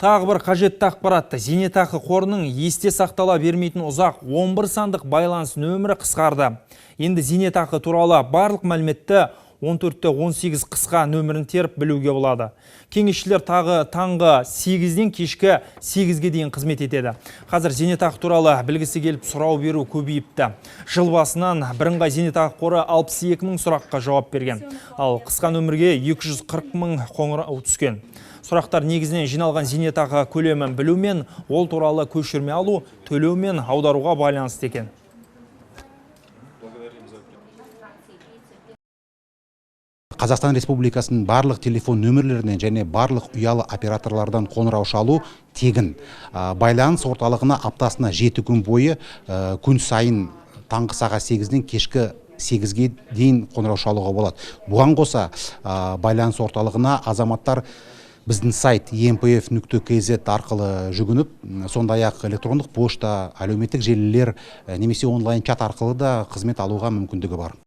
Тағы бір қажетті ақпаратты зейнетақы қорының есте сақтала бермейтін ұзақ 11 сандық байланыс нөмірі қысқарды. Енді зейнетақы туралы барлық мәліметті 14-18 қысқа нөмірін теріп білуге болады. Кеңесшілер таңғы 8-ден кешкі 8-ге дейін қызмет етеді. Қазір зейнетақы туралы білгісі келіп сұрау беру көбейіпті. Жыл басынан бірыңғай зейнетақы қоры 62 000 сұраққа жауап берген. Ал қысқа нөмірге 240 000 қоңырау түскен. Сұрақтар негізінен жиналған зейнетақы көлемін білумен, ол туралы көшірме алу, төлеу мен аударуға байланысты екен. Қазақстан Республикасының барлық телефон нөмірлерінен және барлық ұялы операторлардан қоңырау шалу тегін. Байланыс орталығына аптасына 7 күн бойы күн сайын таңғы сағат 8-ден кешкі 8-ге дейін қоңырау шалуға болады. Бұған қоса байланыс орталығына азаматтар біздің сайт empf.kz арқылы жүгініп, сондай-ақ электрондық пошта, әлеуметтік желілер немесе онлайн чат арқылы да қызмет алуға мүмкіндігі бар.